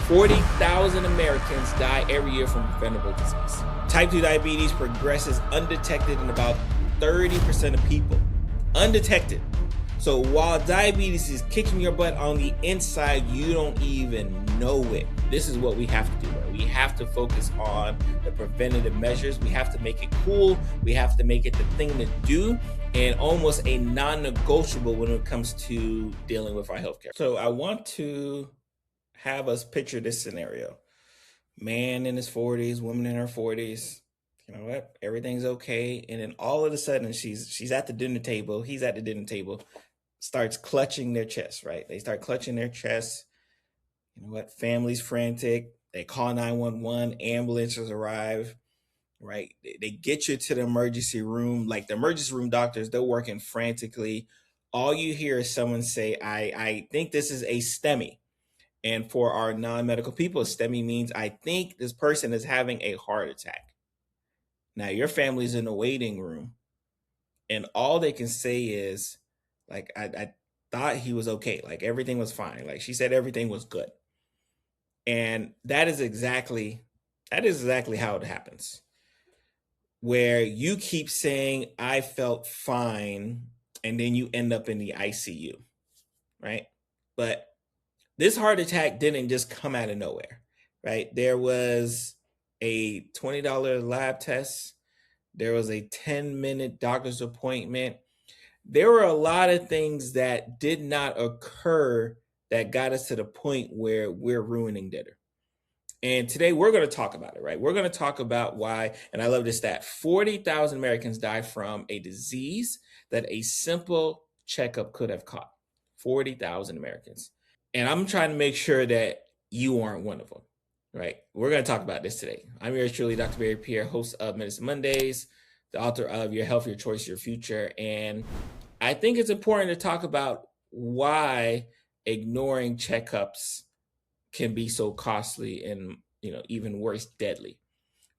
40,000 Americans die every year from preventable disease. Type 2 diabetes progresses undetected in about 30% of people. Undetected. So while diabetes is kicking your butt on the inside, you don't even know it. This is what we have to do. Right? We have to focus on the preventative measures. We have to make it cool. We have to make it the thing to do and almost a non-negotiable when it comes to dealing with our healthcare. So I want to have us picture this scenario. Man in his 40s, woman in her 40s. You know what? Everything's okay. And then all of a sudden she's at the dinner table. He's at the dinner table. Starts clutching their chest, right? They start clutching their chest. You know what? Family's frantic. They call 911. Ambulances arrive, right? They get you to the emergency room. Like the emergency room doctors, they're working frantically. All you hear is someone say, I think this is a STEMI. And for our non-medical people, STEMI means I think this person is having a heart attack. Now your family's in the waiting room and all they can say is, like, I thought he was okay. Like everything was fine. Like she said everything was good. And that is exactly how it happens. Where you keep saying, I felt fine, and then you end up in the ICU, right? But this heart attack didn't just come out of nowhere, right? There was a $20 lab test. There was a 10-minute doctor's appointment. There were a lot of things that did not occur that got us to the point where we're ruining dinner. And today we're going to talk about it, right? We're going to talk about why, and I love this stat, 40,000 Americans die from a disease that a simple checkup could have caught. 40,000 Americans. And I'm trying to make sure that you aren't one of them, right? We're going to talk about this today. I'm yours truly, Dr. Barry Pierre, host of Medicine Mondays, the author of Your Health, Your Choice, Your Future. And I think it's important to talk about why ignoring checkups can be so costly and, even worse, deadly.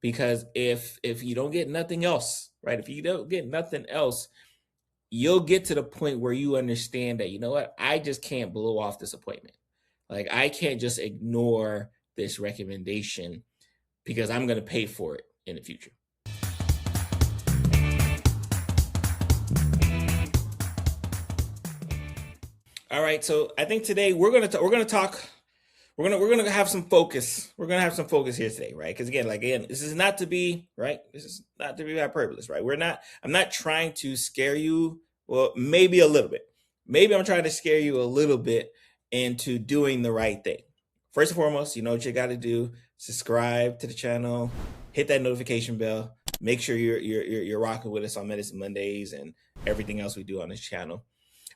Because if you don't get nothing else, right? If you don't get nothing else, you'll get to the point where you understand that, you know what, I just can't blow off this appointment. Like I can't just ignore this recommendation because I'm going to pay for it in the future. All right, so I think today we're going to have some focus. We're going to have some focus here today, right? Because again, this is not to be, right? This is not to be hyperbole, right? I'm not trying to scare you. Well, maybe a little bit. Maybe I'm trying to scare you a little bit into doing the right thing. First and foremost, you know what you got to do: subscribe to the channel, hit that notification bell, make sure you're rocking with us on Medicine Mondays and everything else we do on this channel.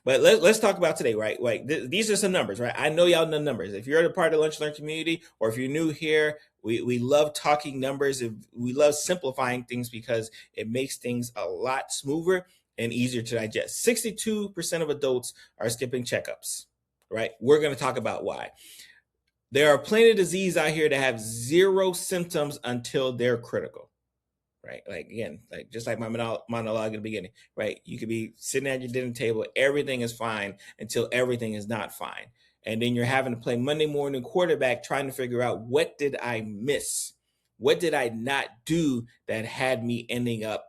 But let's talk about today, right? Like these are some numbers, right? I know y'all know numbers. If you're a part of the Lunch Learn community, or if you're new here, we love talking numbers. We love simplifying things because it makes things a lot smoother and easier to digest. 62% of adults are skipping checkups, right? We're going to talk about why. There are plenty of diseases out here that have zero symptoms until they're critical. Right. Like, again, just like my monologue at the beginning, right? You could be sitting at your dinner table. Everything is fine until everything is not fine. And then you're having to play Monday morning quarterback trying to figure out, what did I miss? What did I not do that had me ending up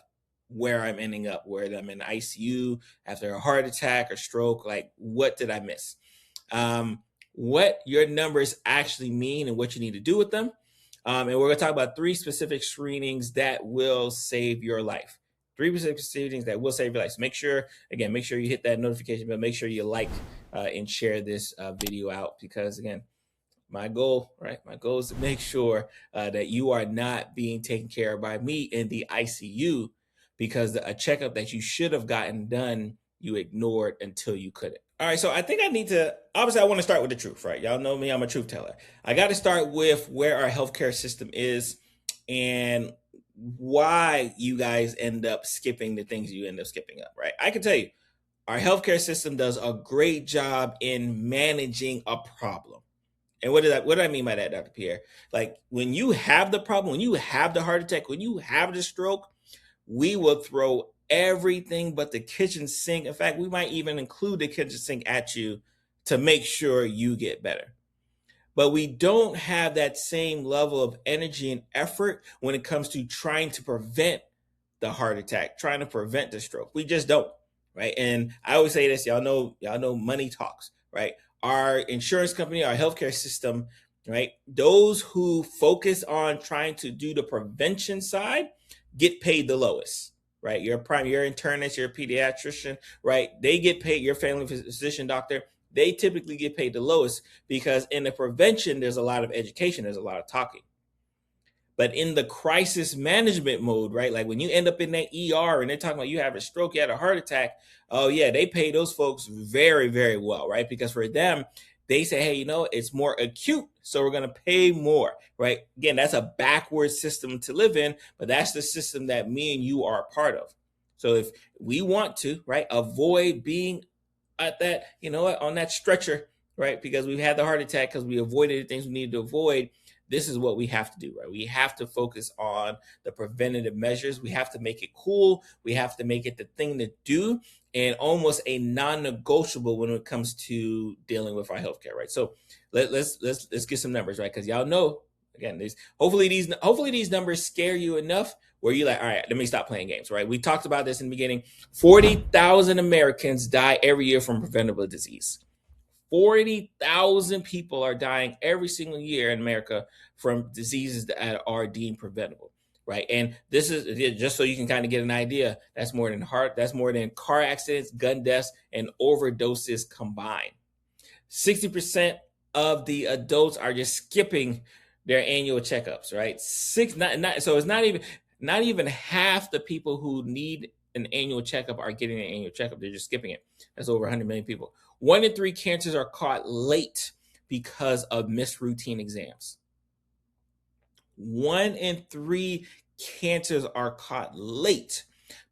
where I'm ending up, where I'm in the ICU after a heart attack or stroke? Like, what did I miss? What your numbers actually mean and what you need to do with them. And we're going to talk about 3 specific screenings that will save your life. 3 specific screenings that will save your life. So make sure you hit that notification bell. Make sure you like and share this video out, because again, my goal is to make sure that you are not being taken care of by me in the ICU because a checkup that you should have gotten done, you ignored until you couldn't. All right, so I think obviously I want to start with the truth, right? Y'all know me, I'm a truth teller. I got to start with where our healthcare system is and why you guys end up skipping the things you end up skipping up, right? I can tell you, our healthcare system does a great job in managing a problem. And what do I mean by that, Dr. Pierre? Like, when you have the problem, when you have the heart attack, when you have the stroke, we will throw everything but the kitchen sink. In fact, we might even include the kitchen sink at you to make sure you get better. but we don't have that same level of energy and effort when it comes to trying to prevent the heart attack, trying to prevent the stroke. We just don't, right? And I always say this, y'all know money talks, right? Our insurance company, our healthcare system, right? Those who focus on trying to do the prevention side get paid the lowest, right? Your internist, your pediatrician, right? They get paid, your family physician, doctor, they typically get paid the lowest because in the prevention, there's a lot of education, there's a lot of talking. But in the crisis management mode, right? Like when you end up in that ER and they're talking about you have a stroke, you had a heart attack. Oh, yeah, they pay those folks very, very well, right? Because for them, they say, hey, it's more acute, so we're going to pay more, right? Again, that's a backwards system to live in, but that's the system that me and you are a part of. So if we want to, right, avoid being at that, on that stretcher, right, because we've had the heart attack because we avoided the things we needed to avoid, this is what we have to do, right? We have to focus on the preventative measures. We have to make it cool. We have to make it the thing to do and almost a non-negotiable when it comes to dealing with our healthcare, right? So let's get some numbers, right? Because y'all know, again, hopefully these numbers scare you enough where you're like, all right, let me stop playing games, right? We talked about this in the beginning. 40,000 Americans die every year from preventable disease. 40,000 people are dying every single year in America from diseases that are deemed preventable, right? And this is just so you can kind of get an idea. That's more than car accidents, gun deaths, and overdoses combined. 60% of the adults are just skipping their annual checkups, right? So it's not even half the people who need an annual checkup are getting an annual checkup. They're just skipping it. That's over 100 million people. 1 in 3 cancers are caught late because of missed routine exams. 1 in 3 cancers are caught late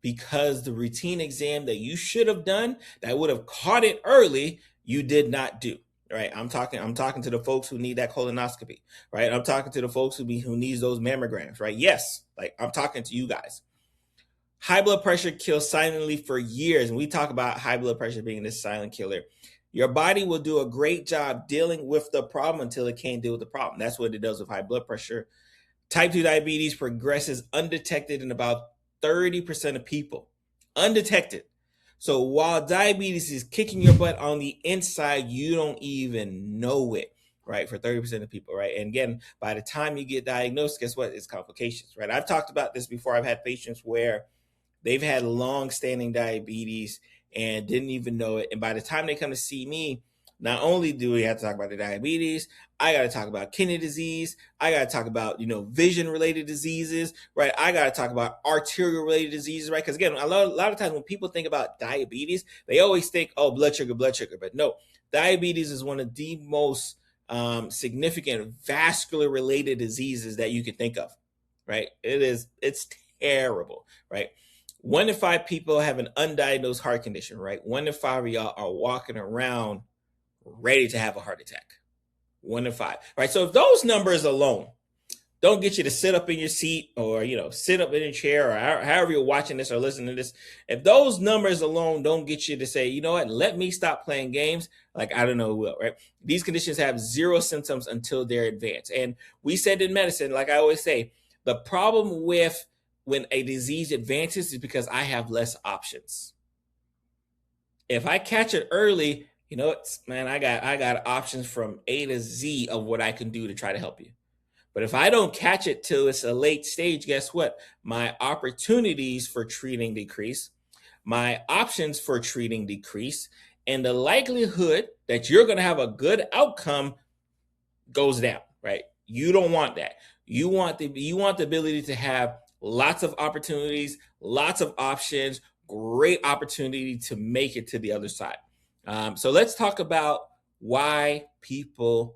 because the routine exam that you should have done that would have caught it early, you did not do. Right? I'm talking to the folks who need that colonoscopy, right? I'm talking to the folks who needs those mammograms, right? Yes, like I'm talking to you guys. High blood pressure kills silently for years. And we talk about high blood pressure being this silent killer. Your body will do a great job dealing with the problem until it can't deal with the problem. That's what it does with high blood pressure. Type 2 diabetes progresses undetected in about 30% of people. Undetected. So while diabetes is kicking your butt on the inside, you don't even know it, right? For 30% of people, right? And again, by the time you get diagnosed, guess what? It's complications, right? I've talked about this before. I've had patients where they've had long-standing diabetes and didn't even know it. And by the time they come to see me, not only do we have to talk about the diabetes, I got to talk about kidney disease. I got to talk about, vision-related diseases, right? I got to talk about arterial-related diseases, right? Because again, a lot of times when people think about diabetes, they always think, oh, blood sugar. But no, diabetes is one of the most significant vascular-related diseases that you can think of, right? It's terrible, right? 1 in 5 people have an undiagnosed heart condition, right? 1 in 5 of y'all are walking around ready to have a heart attack. 1 in 5, right? So if those numbers alone don't get you to sit up in your seat or, sit up in a chair or however you're watching this or listening to this, if those numbers alone don't get you to say, you know what, let me stop playing games, like I don't know who will, right? These conditions have 0 symptoms until they're advanced. And we said in medicine, like I always say, the problem with when a disease advances is because I have less options. If I catch it early, man, I got options from A to Z of what I can do to try to help you. But if I don't catch it till it's a late stage, guess what? My opportunities for treating decrease, my options for treating decrease, and the likelihood that you're going to have a good outcome goes down, right? You don't want that. You want the ability to have lots of opportunities, lots of options, great opportunity to make it to the other side. So let's talk about why people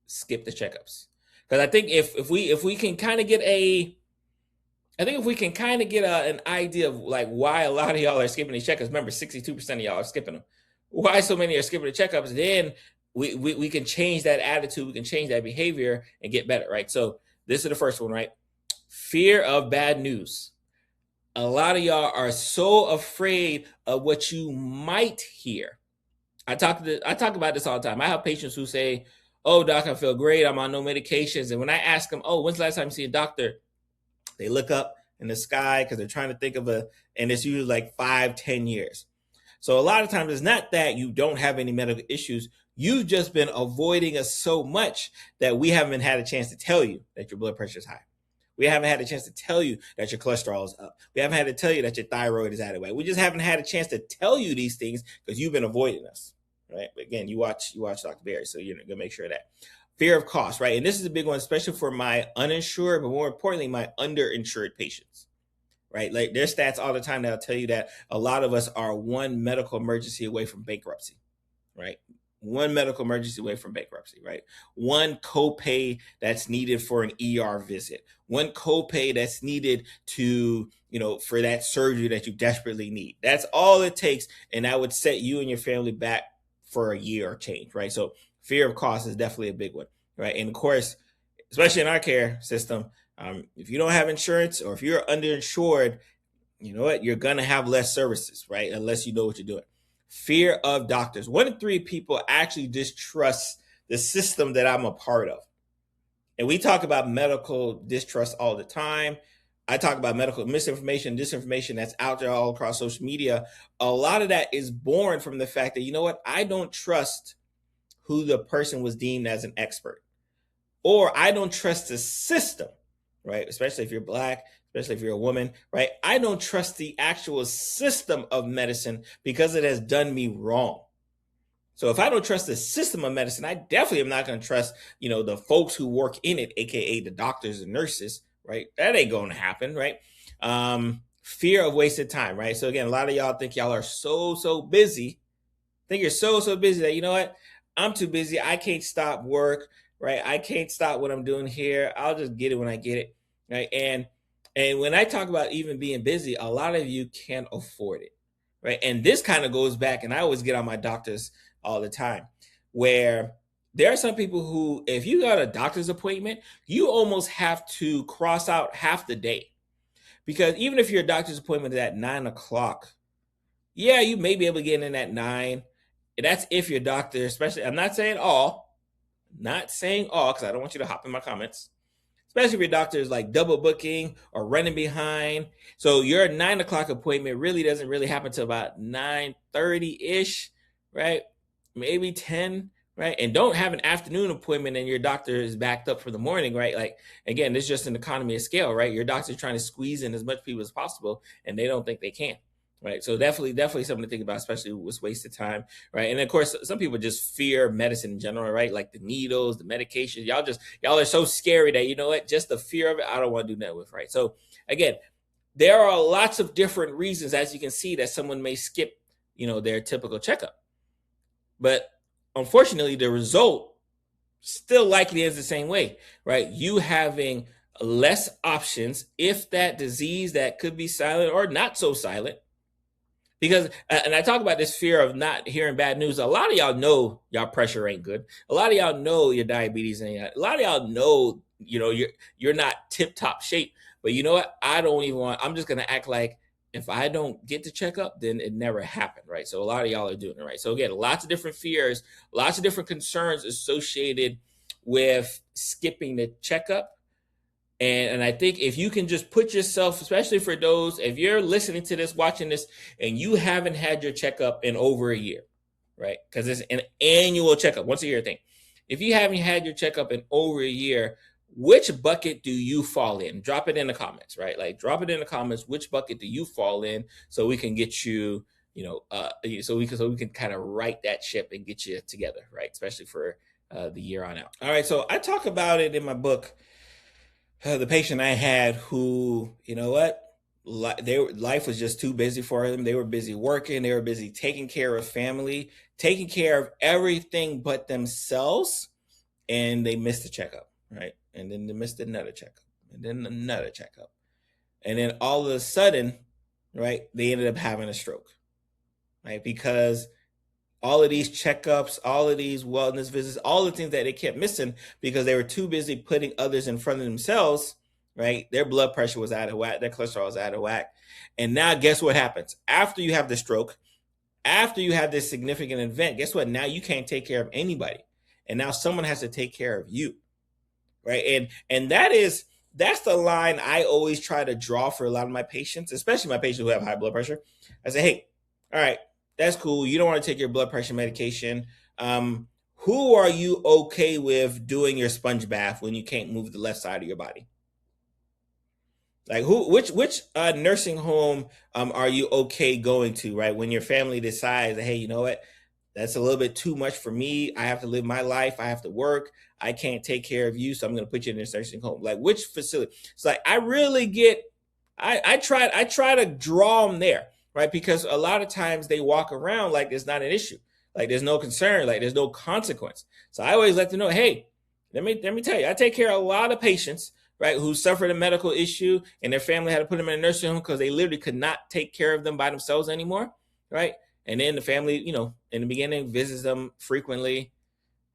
skip the checkups. Because I think if we can kind of get an idea of like why a lot of y'all are skipping these checkups. Remember, 62% of y'all are skipping them. Why so many are skipping the checkups? Then we can change that attitude, we can change that behavior and get better, right? So this is the first one, right? Fear of bad news. A lot of y'all are so afraid of what you might hear. I talk about this all the time. I have patients who say, Oh, doc, I feel great. I'm on no medications. And when I ask them, oh, when's the last time you see a doctor? They look up in the sky because they're trying to think of and it's usually like 5-10 years. So a lot of times it's not that you don't have any medical issues. You've just been avoiding us so much that we haven't had a chance to tell you that your blood pressure is high. We haven't had a chance to tell you that your cholesterol is up. We haven't had to tell you that your thyroid is out of whack. We just haven't had a chance to tell you these things because you've been avoiding us, right? But again, you watch Dr. Barry, so you're gonna make sure of that. Fear of cost, right? And this is a big one, especially for my uninsured, but more importantly, my underinsured patients, right? Like there's stats all the time that'll tell you that a lot of us are one medical emergency away from bankruptcy, right? One medical emergency away from bankruptcy, right? One copay that's needed for an ER visit, one copay that's needed to, for that surgery that you desperately need. That's all it takes. And that would set you and your family back for a year or change, right? So fear of cost is definitely a big one, right? And of course, especially in our care system, if you don't have insurance or if you're underinsured, you know what? You're going to have less services, right? Unless you know what you're doing. Fear of doctors. 1 in 3 people actually distrust the system that I'm a part of. And we talk about medical distrust all the time. I talk about medical misinformation, disinformation that's out there all across social media. A lot of that is born from the fact that, you know what? I don't trust who the person was deemed as an expert. Or I don't trust the system, right? Especially if you're Black, especially if you're a woman, right? I don't trust the actual system of medicine because it has done me wrong. So if I don't trust the system of medicine, I definitely am not going to trust, the folks who work in it, AKA the doctors and nurses, right? That ain't going to happen, right? Fear of wasted time, right? So again, a lot of y'all think y'all are so busy. Think you're so busy that, you know what? I'm too busy. I can't stop work, right? I can't stop what I'm doing here. I'll just get it when I get it, right? And when I talk about even being busy, a lot of you can't afford it, right? And this kind of goes back, and I always get on my doctors all the time, where there are some people who, if you got a doctor's appointment, you almost have to cross out half the day. Because even if your doctor's appointment is at 9:00, yeah, you may be able to get in at 9. And that's if your doctor, especially, I'm not saying all, because I don't want you to hop in my comments. Especially if your doctor is like double booking or running behind. So your 9:00 appointment really doesn't really happen till about 9:30-ish, right? Maybe 10, right? And don't have an afternoon appointment and your doctor is backed up for the morning, right? Like, again, this is just an economy of scale, right? Your doctor's trying to squeeze in as much people as possible and they don't think they can. Right. So definitely something to think about, especially with wasted time. Right. And of course, some people just fear medicine in general, right? Like the needles, the medications. Y'all are so scary that, you know what, just the fear of it, I don't want to do that with. Right. So again, there are lots of different reasons, as you can see, that someone may skip, their typical checkup. But unfortunately, the result still likely is the same way, right? You having less options if that disease that could be silent or not so silent. Because, and I talk about this fear of not hearing bad news. A lot of y'all know y'all pressure ain't good. A lot of y'all know your diabetes ain't. A lot of y'all know, you're not tip top shape. But you know what? I'm just gonna act like if I don't get the checkup, then it never happened, right? So a lot of y'all are doing it, right? So again, lots of different fears, lots of different concerns associated with skipping the checkup. And I think if you can just put yourself, especially for those, if you're listening to this, watching this, and you haven't had your checkup in over a year, right? Because it's an annual checkup, once a year thing. If you haven't had your checkup in over a year, which bucket do you fall in? Drop it in the comments, right? Like drop it in the comments. Which bucket do you fall in so we can get you, so we can kind of right that ship and get you together, right? Especially for the year on out. All right. So I talk about it in my book. The patient I had who, life was just too busy for them. They were busy working. They were busy taking care of family, taking care of everything but themselves. And they missed the checkup, right? And then they missed another checkup and then another checkup. And then all of a sudden, right, they ended up having a stroke, right? Because all of these checkups, all of these wellness visits, all the things that they kept missing because they were too busy putting others in front of themselves, right? Their blood pressure was out of whack. Their cholesterol was out of whack. And now guess what happens? After you have the stroke, after you have this significant event, guess what? Now you can't take care of anybody. and now someone has to take care of you, right? And that's the line I always try to draw for a lot of my patients, especially my patients who have high blood pressure. I say, hey, all right, that's cool. You don't want to take your blood pressure medication. Who are you okay with doing your sponge bath when you can't move the left side of your body? Like which nursing home are you okay going to, right? When your family decides, hey, you know what? That's a little bit too much for me. I have to live my life. I have to work. I can't take care of you, so I'm going to put you in this nursing home. Like which facility? It's like I really get. I try to draw them there, right? Because a lot of times they walk around like it's not an issue, like there's no concern, like there's no consequence. So I always let them know, hey, let me tell you, I take care of a lot of patients, right, who suffered a medical issue and their family had to put them in a nursing home because they literally could not take care of them by themselves anymore, right? And then the family, in the beginning visits them frequently,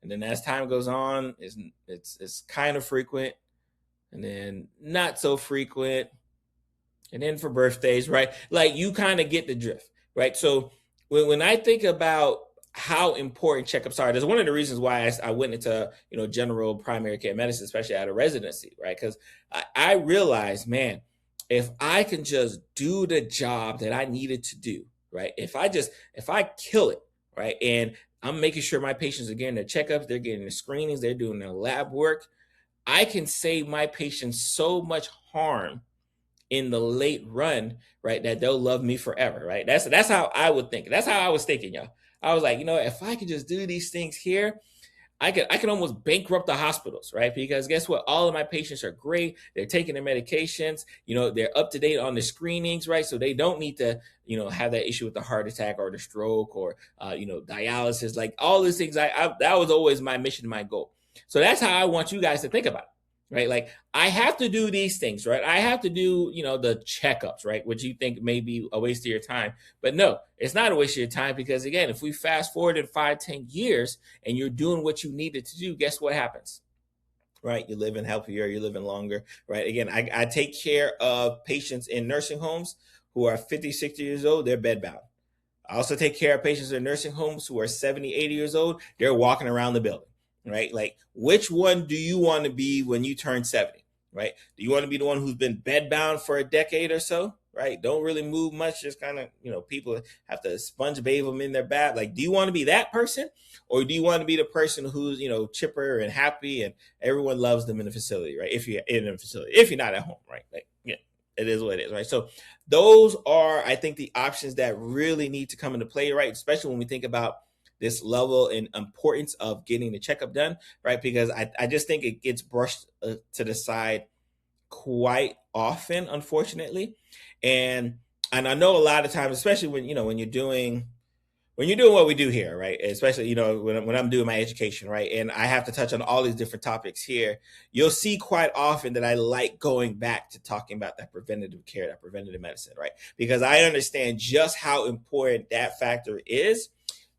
and then as time goes on, it's kind of frequent, and then not so frequent, and then for birthdays, right? Like you kind of get the drift, right? So when I think about how important checkups are, that's one of the reasons why I went into general primary care medicine, especially out of residency, right? Because I realized, man, if I can just do the job that I needed to do, right? If I kill it, right, and I'm making sure my patients are getting their checkups, they're getting their screenings, they're doing their lab work, I can save my patients so much harm in the late run, right, that they'll love me forever, right? That's how I would think. That's how I was thinking, y'all. I was like, if I could just do these things here, I can almost bankrupt the hospitals, right? Because guess what? All of my patients are great. They're taking their medications. They're up to date on the screenings, right? So they don't need to, have that issue with the heart attack or the stroke or, dialysis. Like all these things, that was always my mission, my goal. So that's how I want you guys to think about it. Right, like I have to do these things, right? I have to do, the checkups, right? Which you think may be a waste of your time, but no, it's not a waste of your time because again, if we fast forward in 5-10 years and you're doing what you needed to do, guess what happens? Right, you're living healthier, you're living longer, right? Again, I take care of patients in nursing homes who are 50, 60 years old, they're bedbound. I also take care of patients in nursing homes who are 70, 80 years old, they're walking around the building. Right? Like, which one do you want to be when you turn 70? Right? Do you want to be the one who's been bedbound for a decade or so? Right? Don't really move much. Just kind of, people have to sponge bathe them in their bath. Like, do you want to be that person? Or do you want to be the person who's, chipper and happy and everyone loves them in the facility, right? If you're in a facility, if you're not at home, right? Like, yeah, it is what it is, right? So those are, I think, the options that really need to come into play, right? Especially when we think about this level and importance of getting the checkup done, right? Because I just think it gets brushed to the side quite often, unfortunately. And I know a lot of times, especially when you're doing what we do here, right? Especially, when I'm doing my education, right? And I have to touch on all these different topics here. You'll see quite often that I like going back to talking about that preventative care, that preventative medicine, right? Because I understand just how important that factor is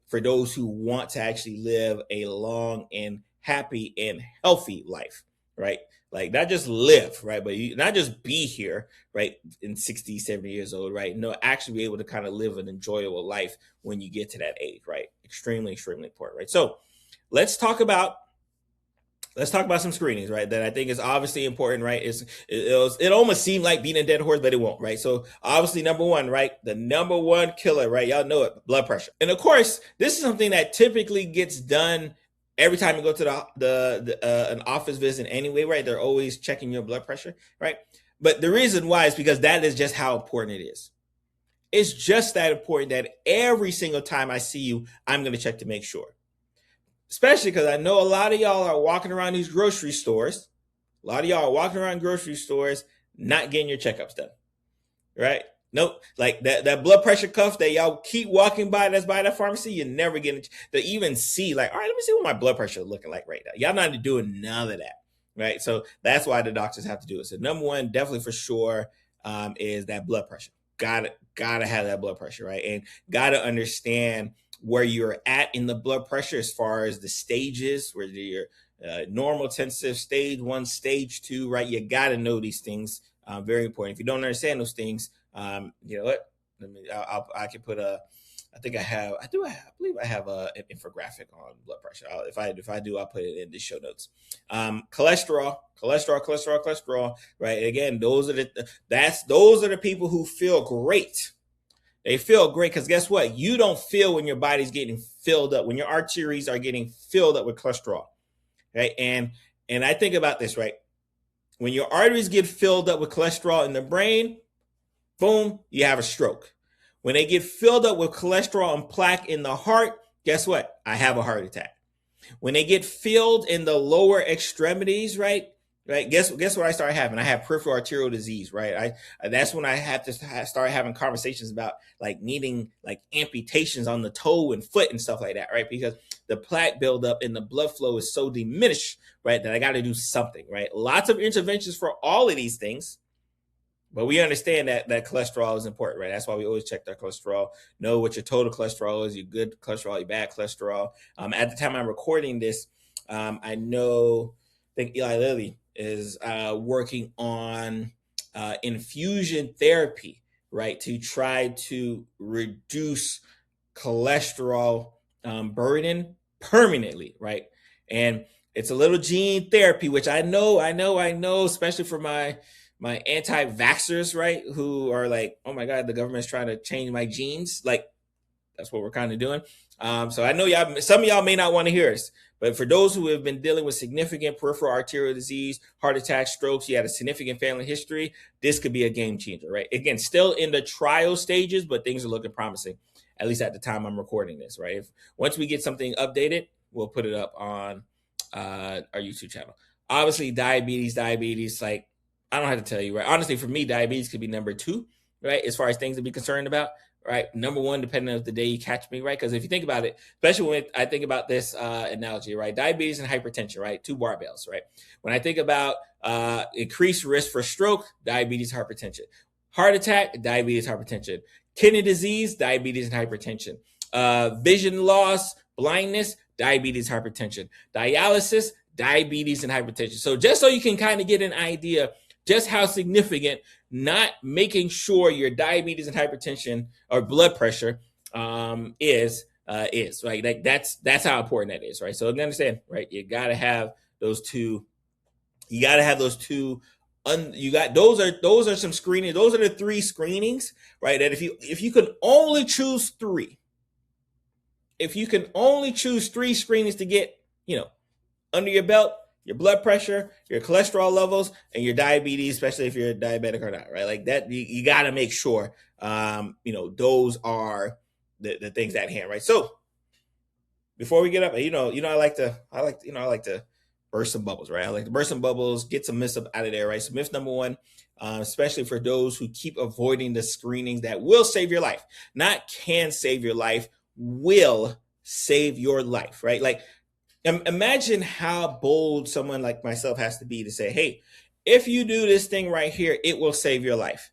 for those who want to actually live a long and happy and healthy life, right? Like not just live, right? But not just be here, right? In 60, 70 years old, right? No, actually be able to kind of live an enjoyable life when you get to that age, right? Extremely, extremely important, right? So let's talk about some screenings, right? That I think is obviously important, right? It almost seemed like beating a dead horse, but it won't, right? So obviously, number one, right? The number one killer, right? Y'all know it, blood pressure. And of course, this is something that typically gets done every time you go to an office visit anyway, right? They're always checking your blood pressure, right? But the reason why is because that is just how important it is. It's just that important that every single time I see you, I'm going to check to make sure. Especially because I know a lot of y'all are walking around these grocery stores. A lot of y'all are walking around grocery stores not getting your checkups done, right? Nope. Like that blood pressure cuff that y'all keep walking by that's by that pharmacy, you're never getting to even see, like, all right, let me see what my blood pressure is looking like right now. Y'all not doing none of that, right? So that's why the doctors have to do it. So number one, definitely for sure, is that blood pressure. Gotta have that blood pressure, right? And gotta understand where you're at in the blood pressure as far as the stages, where you're normal, intensive, stage 1, stage 2, right? You got to know these things. Very important. If you don't understand those things, you know what? I can put I believe I have an infographic on blood pressure. If I do, I'll put it in the show notes. Cholesterol, right? Again, those are the people who feel great. They feel great because guess what? You don't feel when your body's getting filled up, when your arteries are getting filled up with cholesterol, right? And I think about this, right? When your arteries get filled up with cholesterol in the brain, boom, you have a stroke. When they get filled up with cholesterol and plaque in the heart, guess what? I have a heart attack. When they get filled in the lower extremities, right? Guess what I started having? I have peripheral arterial disease, right? That's when I have to start having conversations about like needing like amputations on the toe and foot and stuff like that, right? Because the plaque buildup and the blood flow is so diminished, right? That I got to do something, right? Lots of interventions for all of these things. But we understand that cholesterol is important, right? That's why we always check our cholesterol, know what your total cholesterol is, your good cholesterol, your bad cholesterol. At the time I'm recording this, I think Eli Lilly is working on infusion therapy, right, to try to reduce cholesterol burden permanently, right? And it's a little gene therapy, which I know, especially for my anti-vaxxers, right, who are like, oh my God, the government's trying to change my genes. Like, that's what we're kind of doing. So I know some of y'all may not want to hear us, but for those who have been dealing with significant peripheral arterial disease, heart attack, strokes, you had a significant family history, this could be a game changer, right? Again, still in the trial stages, but things are looking promising, at least at the time I'm recording this, right? Once we get something updated, we'll put it up on our YouTube channel. Obviously, diabetes, like, I don't have to tell you, right? Honestly, for me, diabetes could be number 2, right? As far as things to be concerned about, right? Number 1, depending on the day you catch me, right? Because if you think about it, especially when I think about this analogy, right? Diabetes and hypertension, right? 2 barbells, right? When I think about increased risk for stroke, diabetes, hypertension. Heart attack, diabetes, hypertension. Kidney disease, diabetes and hypertension. Vision loss, blindness, diabetes, hypertension. Dialysis, diabetes and hypertension. So just so you can kind of get an idea just how significant not making sure your diabetes and hypertension or blood pressure is right. Like that's how important that is, right? So you understand, right? You gotta have those two. You gotta have those two. Those are some screening. Those are the 3 screenings, right? That if you can only choose 3, if you can only choose 3 screenings to get, under your belt, your blood pressure, your cholesterol levels, and your diabetes, especially if you're diabetic or not, right? Like that, you got to make sure, those are the things at hand, right? So before we get up, I like to burst some bubbles, right? I like to burst some bubbles, get some myths up out of there, right? So myth number 1, especially for those who keep avoiding the screenings that will save your life, not can save your life, will save your life, right? Like, imagine how bold someone like myself has to be to say, hey, if you do this thing right here, it will save your life.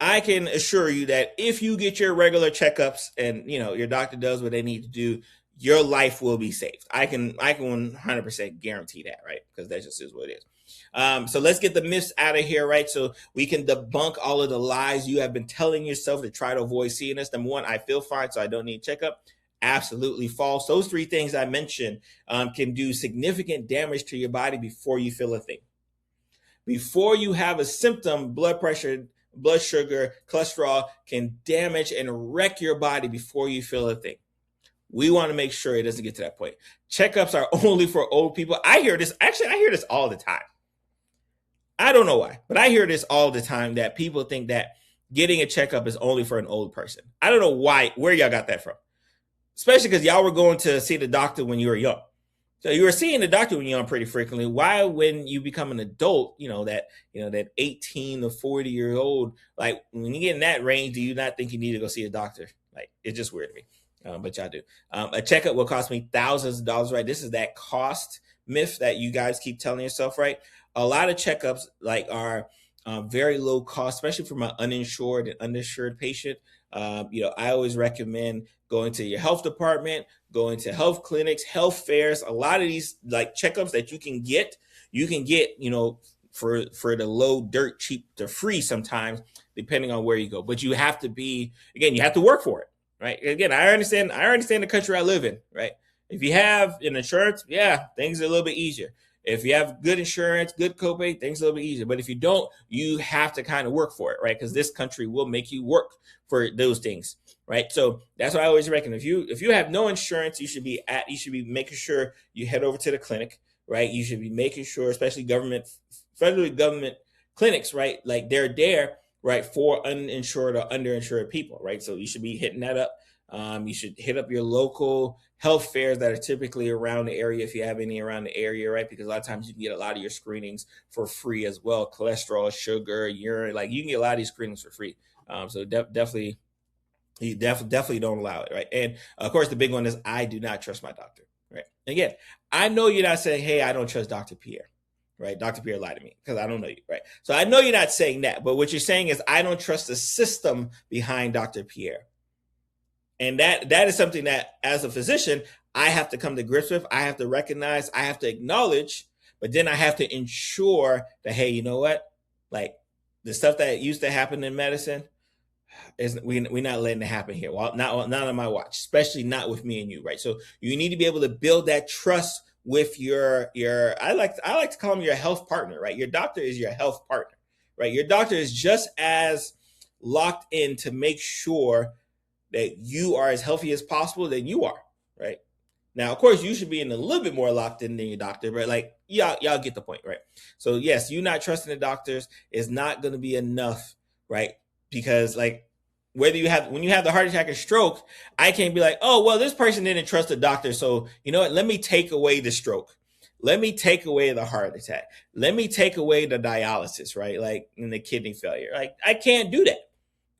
I can assure you that if you get your regular checkups and, your doctor does what they need to do, your life will be saved. I can 100% guarantee that, right? Because that just is what it is. So let's get the myths out of here, right? So we can debunk all of the lies you have been telling yourself to try to avoid seeing this. Number 1, I feel fine, so I don't need a checkup. Absolutely false. Those 3 things I mentioned can do significant damage to your body before you feel a thing. Before you have a symptom, blood pressure, blood sugar, cholesterol can damage and wreck your body before you feel a thing. We want to make sure it doesn't get to that point. Checkups are only for old people. I hear this all the time. I don't know why, but I hear this all the time that people think that getting a checkup is only for an old person. I don't know where y'all got that from. Especially because y'all were going to see the doctor when you were young. So you were seeing the doctor when you're young pretty frequently. Why, when you become an adult, that 18 to 40-year-old, like when you get in that range, do you not think you need to go see a doctor? Like, it's just weird to me. But y'all do. A checkup will cost me thousands of dollars, right? This is that cost myth that you guys keep telling yourself, right? A lot of checkups are very low cost, especially for my uninsured and underinsured patient. I always recommend going to your health department, going to health clinics, health fairs. A lot of these like checkups that you can get, for the low, dirt cheap to free sometimes, depending on where you go. But you have to you have to work for it. right? Again, I understand the country I live in, right? If you have an insurance, yeah, things are a little bit easier. If you have good insurance, good copay, things are a little bit easier. But if you don't, you have to kind of work for it, right? Because this country will make you work for those things, right? So that's why I always reckon if you have no insurance, you should be making sure you head over to the clinic, right? You should be making sure, especially federally government clinics, right? Like they're there, right, for uninsured or underinsured people, right? So you should be hitting that up. You should hit up your local health fairs that are typically around the area, if you have any around the area, right? Because a lot of times you can get a lot of your screenings for free as well. Cholesterol, sugar, urine, like you can get a lot of these screenings for free. So definitely, you definitely don't allow it, right? And of course, the big one is I do not trust my doctor, right? Again, I know you're not saying, hey, I don't trust Dr. Pierre, right? Dr. Pierre lied to me because I don't know you, right? So I know you're not saying that, but what you're saying is I don't trust the system behind Dr. Pierre. And that is something that as a physician, I have to come to grips with. I have to recognize, I have to acknowledge, but then I have to ensure that, hey, you know what? Like the stuff that used to happen in medicine, we're not letting it happen here. Well, not on my watch, especially not with me and you, right? So you need to be able to build that trust with your I like to call him your health partner, right? Your doctor is your health partner, right? Your doctor is just as locked in to make sure that you are as healthy as possible than you are, right? Now, of course, you should be in a little bit more locked in than your doctor, but like y'all get the point, right? So yes, you not trusting the doctors is not going to be enough, right? Because like when you have the heart attack or stroke, I can't be like, oh well, this person didn't trust the doctor, so you know what? Let me take away the stroke. Let me take away the heart attack. Let me take away the dialysis, right? Like in the kidney failure. Like I can't do that.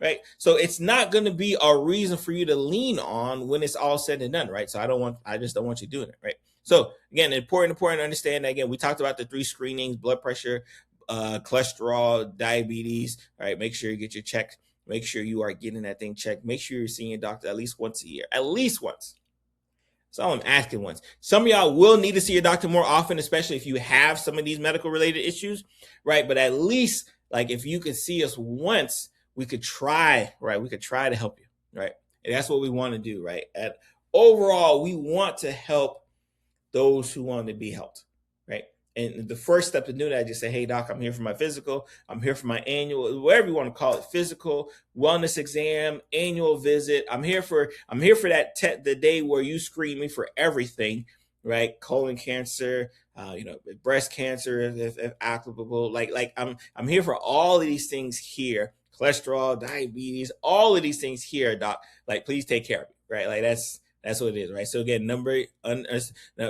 Right. So it's not going to be a reason for you to lean on when it's all said and done. Right. So I just don't want you doing it. Right. So again, important to understand that again, we talked about the 3 screenings: blood pressure, cholesterol, diabetes. All right. Make sure you get your check. Make sure you are getting that thing checked. Make sure you're seeing your doctor at least once a year, at least once. That's all I'm asking once. Some of y'all will need to see your doctor more often, especially if you have some of these medical related issues. Right. But at least like if you could see us once, we could try, right? We could try to help you, right? And that's what we want to do, right? And overall, we want to help those who want to be helped, right? And the first step to do that, just say, hey, doc, I'm here for my physical. I'm here for my annual, whatever you want to call it, physical, wellness exam, annual visit. I'm here for that the day where you screen me for everything, right? Colon cancer, breast cancer, if applicable. Like I'm here for all of these things here. Cholesterol, diabetes, all of these things here, doc. Like, please take care of me, right? Like that's what it is, right? So again,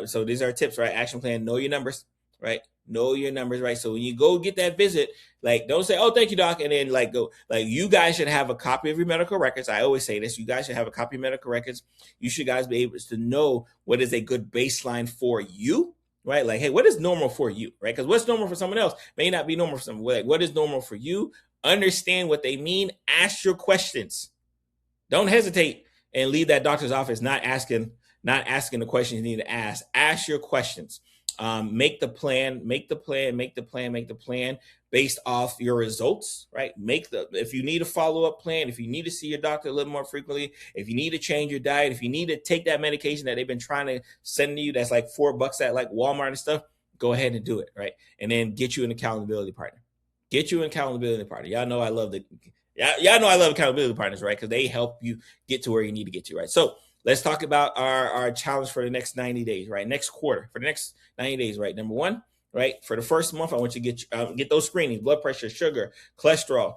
so these are tips, right? Action plan: know your numbers, right? Know your numbers, right? So when you go get that visit, like don't say, "Oh, thank you, doc," and then like go. Like you guys should have a copy of your medical records. I always say this: you guys should have a copy of medical records. You should guys be able to know what is a good baseline for you. Right, like, hey, what is normal for you, right? Because what's normal for someone else may not be normal for someone. Like, what is normal for you? Understand what they mean. Ask your questions. Don't hesitate and leave that doctor's office not asking the questions you need to ask. Ask your questions. Make the plan based off your results, right? If you need a follow-up plan, if you need to see your doctor a little more frequently, if you need to change your diet, if you need to take that medication that they've been trying to send to you that's like $4 at like Walmart and stuff, go ahead and do it, right? And then get you an accountability partner. Y'all know I love accountability partners, right? Because they help you get to where you need to get to, right? So let's talk about our challenge for the next 90 days, right? Next quarter, for the next 90 days, right? Number one, right? For the first month, I want you to get those screenings: blood pressure, sugar, cholesterol.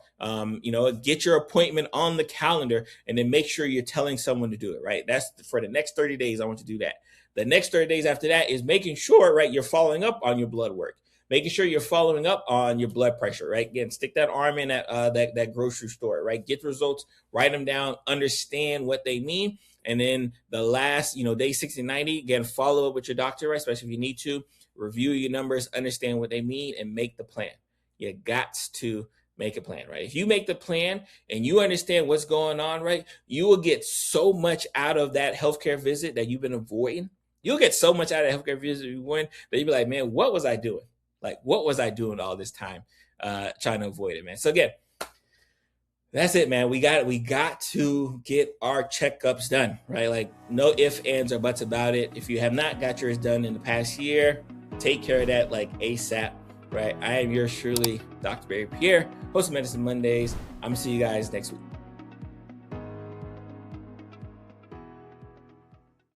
Get your appointment on the calendar, and then make sure you're telling someone to do it, right? That's for the next 30 days. I want you to do that. The next 30 days after that is making sure, right, you're following up on your blood work. Making sure you're following up on your blood pressure, right? Again, stick that arm in at that grocery store, right? Get the results, write them down, understand what they mean. And then the last, day 60, 90, again, follow up with your doctor, right? Especially if you need to. Review your numbers, understand what they mean, and make the plan. You got to make a plan, right? If you make the plan and you understand what's going on, right, you will get so much out of that healthcare visit that you've been avoiding. You'll get so much out of that healthcare visit you went that you'll be like, man, what was I doing? Like, what was I doing all this time trying to avoid it, man? So again, That's it, man. We got to get our checkups done, right? Like, no ifs, ands, or buts about it. If you have not got yours done in the past year, take care of that like ASAP, right? I am yours truly, Dr. Barry Pierre, host of Medicine Mondays. I'm gonna see you guys next week.